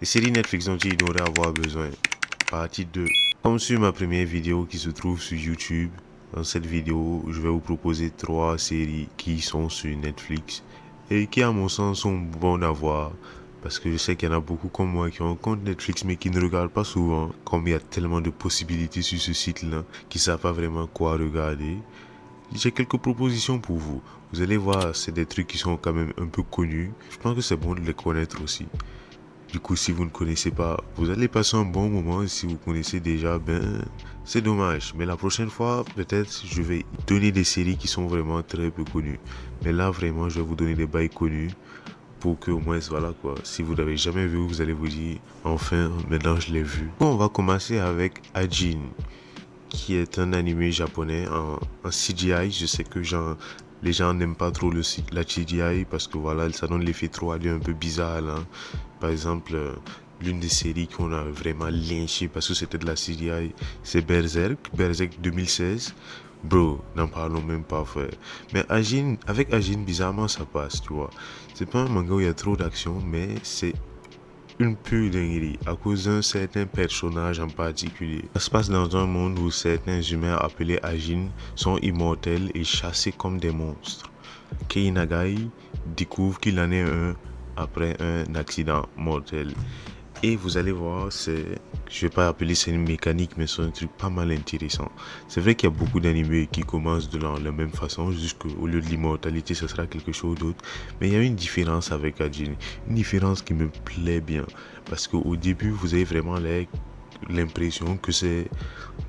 Les séries Netflix dont il devrait avoir besoin. Partie 2. Comme sur ma première vidéo qui se trouve sur YouTube, dans cette vidéo, je vais vous proposer 3 séries qui sont sur Netflix et qui, à mon sens, sont bonnes à voir. Parce que je sais qu'il y en a beaucoup comme moi qui ont un compte Netflix mais qui ne regardent pas souvent. Comme il y a tellement de possibilités sur ce site-là, qui ne savent pas vraiment quoi regarder. J'ai quelques propositions pour vous. Vous allez voir, c'est des trucs qui sont quand même un peu connus. Je pense que c'est bon de les connaître aussi. Du coup, si vous ne connaissez pas, vous allez passer un bon moment. Et si vous connaissez déjà, ben, c'est dommage. Mais la prochaine fois, peut-être, je vais donner des séries qui sont vraiment très peu connues. Mais là, vraiment, je vais vous donner des bails connus pour que au moins, voilà quoi. Si vous l'avez jamais vu, vous allez vous dire, enfin, maintenant je l'ai vu. On va commencer avec Ajin, qui est un animé japonais en CGI. Je sais que les gens n'aiment pas trop la CGI parce que voilà, ça donne l'effet 3D un peu bizarre là. Par exemple, l'une des séries qu'on a vraiment lynché parce que c'était de la CGI, c'est Berserk 2016. Bro, n'en parlons même pas, frère. Mais avec Ajin, bizarrement, ça passe, tu vois. C'est pas un manga où il y a trop d'action, mais c'est une pure dinguerie à cause d'un certain personnage en particulier. Ça se passe dans un monde où certains humains appelés Ajin sont immortels et chassés comme des monstres. Kei Nagai découvre qu'il en est un après un accident mortel. Et vous allez voir, je vais pas appeler ça une mécanique, mais c'est un truc pas mal intéressant. C'est vrai qu'il y a beaucoup d'animés qui commencent de la même façon, juste qu'au lieu de l'immortalité, ce sera quelque chose d'autre. Mais il y a une différence avec Ajin, une différence qui me plaît bien. Parce qu'au début, vous avez vraiment l'impression que c'est,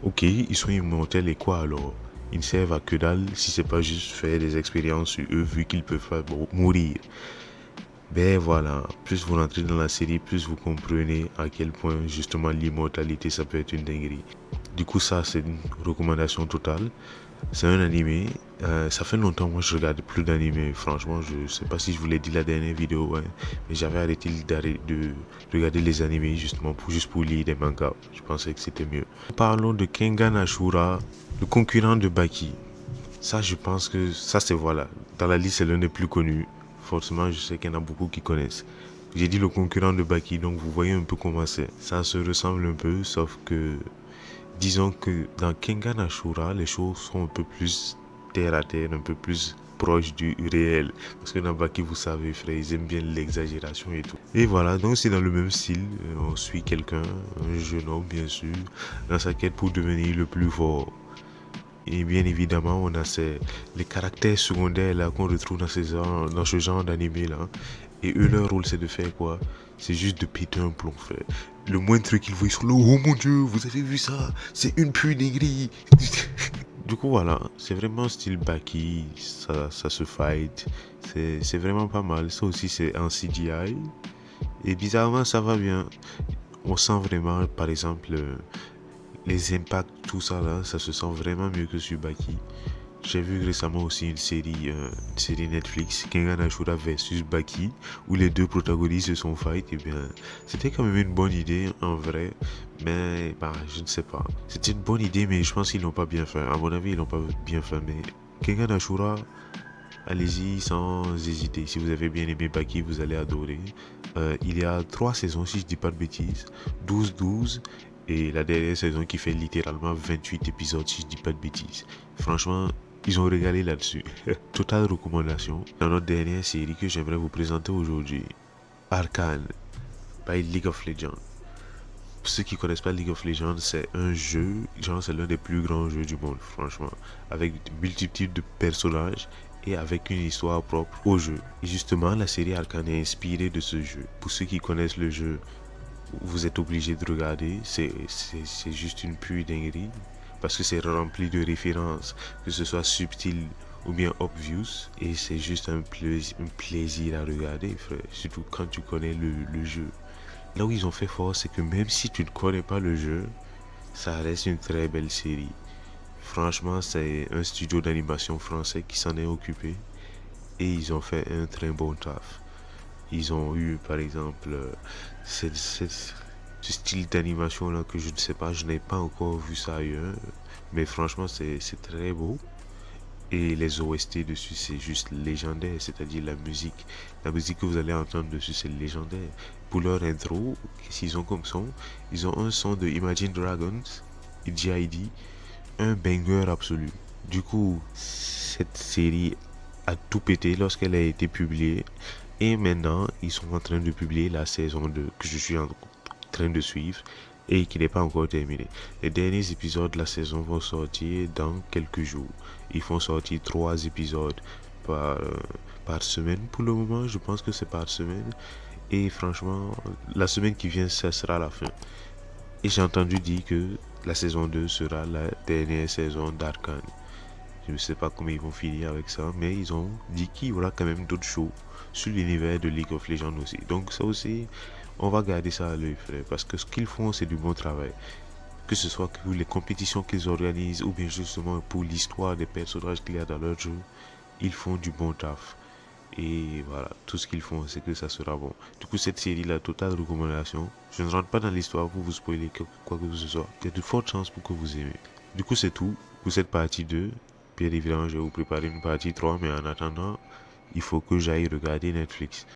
ok, ils sont immortels et quoi alors? Ils ne servent à que dalle si c'est pas juste faire des expériences sur eux, vu qu'ils peuvent pas mourir. Ben voilà, plus vous rentrez dans la série, plus vous comprenez à quel point justement l'immortalité ça peut être une dinguerie. Du coup ça c'est une recommandation totale. C'est un animé. Ça fait longtemps moi je regarde plus d'animés. Franchement je sais pas si je vous l'ai dit la dernière vidéo, ouais, mais j'avais arrêté de regarder les animés justement juste pour lire des mangas. Je pensais que c'était mieux. Parlons de Kengan Ashura, le concurrent de Baki. Ça je pense que ça c'est voilà. Dans la liste c'est l'un des plus connus. Forcément, je sais qu'il y en a beaucoup qui connaissent. J'ai dit le concurrent de Baki, donc vous voyez un peu comment c'est. Ça se ressemble un peu, sauf que disons que dans Kengan Ashura, les choses sont un peu plus terre à terre, un peu plus proches du réel. Parce que dans Baki, vous savez, frère, ils aiment bien l'exagération et tout. Et voilà, donc c'est dans le même style. On suit quelqu'un, un jeune homme bien sûr, dans sa quête pour devenir le plus fort. Et bien évidemment, on a les caractères secondaires là qu'on retrouve dans ce genre d'animé là. Et eux, leur rôle, c'est de faire quoi? C'est juste de péter un plomb, frère. Le moindre truc qu'ils voient, ils sont là, oh mon dieu, vous avez vu ça? C'est une punérie. Du coup, voilà, c'est vraiment style Baki, ça se fight. C'est vraiment pas mal. Ça aussi, c'est en CGI. Et bizarrement, ça va bien. On sent vraiment, par exemple, les impacts, tout ça là, ça se sent vraiment mieux que sur Baki. J'ai vu récemment aussi une série Netflix, Kengan Ashura versus Baki, où les deux protagonistes se sont fight. Et bien, c'était quand même une bonne idée en vrai, mais bah, je ne sais pas. C'était une bonne idée, mais je pense qu'ils l'ont pas bien fait. À mon avis, ils l'ont pas bien fait. Mais Kengan Ashura, allez-y sans hésiter. Si vous avez bien aimé Baki, vous allez adorer. Il y a 3 saisons, si je dis pas de bêtises, 12-12. Et la dernière saison qui fait littéralement 28 épisodes, si je dis pas de bêtises. Franchement, ils ont régalé là-dessus. Totale recommandation. Dans notre dernière série que j'aimerais vous présenter aujourd'hui, Arcane by League of Legends. Pour ceux qui connaissent pas League of Legends, c'est un jeu, genre c'est l'un des plus grands jeux du monde, franchement, avec multitudes de personnages et avec une histoire propre au jeu. Et justement, la série Arcane est inspirée de ce jeu. Pour ceux qui connaissent le jeu, vous êtes obligé de regarder, c'est juste une pure dinguerie parce que c'est rempli de références, que ce soit subtil ou bien obvious, et c'est juste un plaisir à regarder, frère, surtout quand tu connais le jeu. Là où ils ont fait fort, c'est que même si tu ne connais pas le jeu, ça reste une très belle série. Franchement, c'est un studio d'animation français qui s'en est occupé et ils ont fait un très bon taf. Ils ont eu, par exemple, ce style d'animation là que je ne sais pas, je n'ai pas encore vu ça ailleurs, mais franchement, c'est très beau. Et les OST dessus, c'est juste légendaire, c'est-à-dire la musique que vous allez entendre dessus, c'est légendaire. Pour leur intro, qu'est-ce qu'ils ont comme son? Ils ont un son de Imagine Dragons, JID, un banger absolu. Du coup, cette série a tout pété lorsqu'elle a été publiée. Et maintenant, ils sont en train de publier la saison 2 que je suis en train de suivre et qui n'est pas encore terminée. Les derniers épisodes de la saison vont sortir dans quelques jours. Ils font sortir 3 épisodes par, euh, par semaine pour le moment. Je pense que c'est par semaine. Et franchement, la semaine qui vient, ça sera la fin. Et j'ai entendu dire que la saison 2 sera la dernière saison d'Arcane. Je ne sais pas comment ils vont finir avec ça, mais ils ont dit qu'il y aura quand même d'autres shows sur l'univers de League of Legends aussi. Donc ça aussi, on va garder ça à l'œil, frère, parce que ce qu'ils font, c'est du bon travail. Que ce soit pour les compétitions qu'ils organisent ou bien justement pour l'histoire des personnages qu'il y a dans leur jeu, ils font du bon taf. Et voilà, tout ce qu'ils font, c'est que ça sera bon. Du coup, cette série, la totale recommandation. Je ne rentre pas dans l'histoire pour vous spoiler quoi que ce soit. Il y a de fortes chances pour que vous aimez. Du coup, c'est tout pour cette partie 2. Bien évidemment, je vais vous préparer une partie 3, mais en attendant, il faut que j'aille regarder Netflix.